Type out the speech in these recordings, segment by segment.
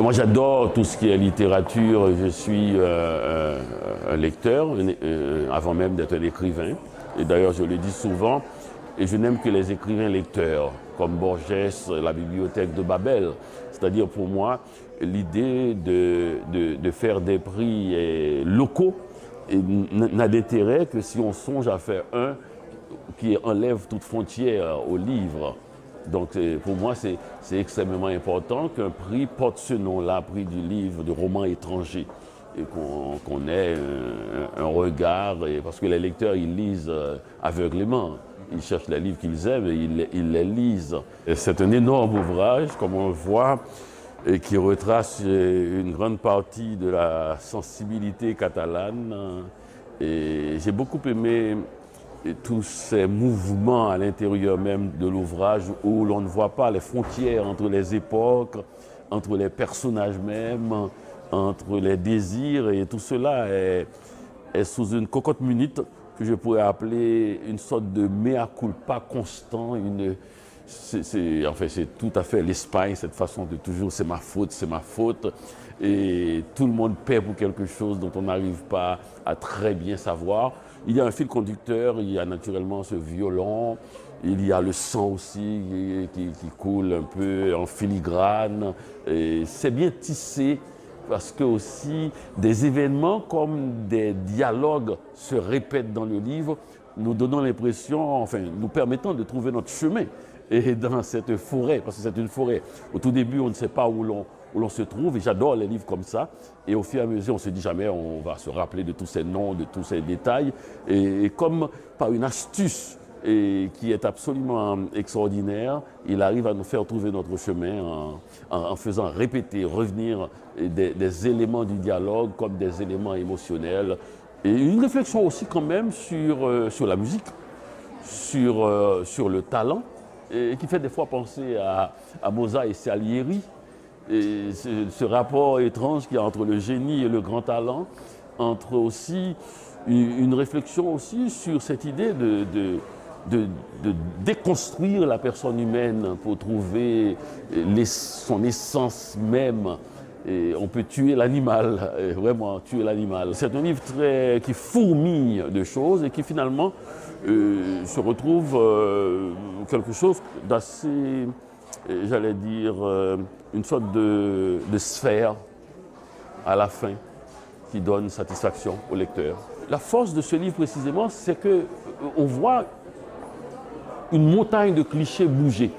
Moi, j'adore tout ce qui est littérature. Je suis un lecteur, avant même d'être un écrivain. Et d'ailleurs, je le dis souvent, et je n'aime que les écrivains lecteurs, comme Borges, la bibliothèque de Babel. C'est-à-dire, pour moi, l'idée de faire des prix locaux n'a d'intérêt que si on songe à faire un qui enlève toute frontière au livre. Donc pour moi, c'est extrêmement important qu'un prix porte ce nom-là, prix du livre, de roman étranger, et qu'on ait un regard, parce que les lecteurs, ils lisent aveuglément. Ils cherchent les livres qu'ils aiment et ils les lisent. C'est un énorme ouvrage, comme on le voit, et qui retrace une grande partie de la sensibilité catalane. Et j'ai beaucoup aimé tous ces mouvements à l'intérieur même de l'ouvrage où l'on ne voit pas les frontières entre les époques, entre les personnages même, entre les désirs, et tout cela est sous une cocotte minute que je pourrais appeler une sorte de mea culpa constant. C'est tout à fait l'Espagne, cette façon de toujours c'est ma faute, et tout le monde paie pour quelque chose dont on n'arrive pas à très bien savoir. Il y a un fil conducteur, il y a naturellement ce violon, il y a le sang aussi qui coule un peu en filigrane. C'est bien tissé parce que aussi des événements comme des dialogues se répètent dans le livre, nous donnant l'impression, enfin nous permettant de trouver notre chemin. Et dans cette forêt, parce que c'est une forêt, au tout début on ne sait pas où l'on se trouve, et j'adore les livres comme ça, et au fur et à mesure on se dit jamais on va se rappeler de tous ces noms, de tous ces détails, et comme par une astuce qui est absolument extraordinaire, il arrive à nous faire trouver notre chemin en faisant répéter, revenir des éléments du dialogue comme des éléments émotionnels, et une réflexion aussi quand même sur la musique, sur le talent, et qui fait des fois penser à Mozart et Salieri, et ce rapport étrange qu'il y a entre le génie et le grand talent, entre aussi une réflexion aussi sur cette idée de déconstruire la personne humaine pour trouver son essence même. Et on peut tuer l'animal, vraiment tuer l'animal. C'est un livre qui fourmille de choses et qui finalement se retrouve quelque chose d'assez, j'allais dire, une sorte de sphère à la fin qui donne satisfaction au lecteur. La force de ce livre précisément, c'est qu'on voit une montagne de clichés bouger.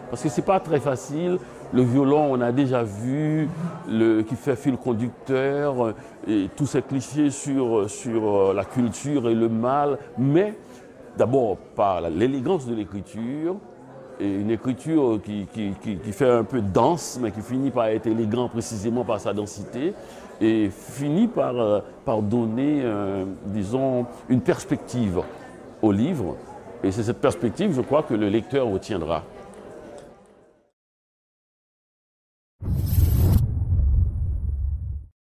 Parce que ce n'est pas très facile. Le violon, on a déjà vu, qui fait fil conducteur, et tous ces clichés sur la culture et le mal, mais d'abord par l'élégance de l'écriture, et une écriture qui fait un peu dense, mais qui finit par être élégant précisément par sa densité, et finit par donner, disons, une perspective au livre. Et c'est cette perspective, je crois, que le lecteur retiendra.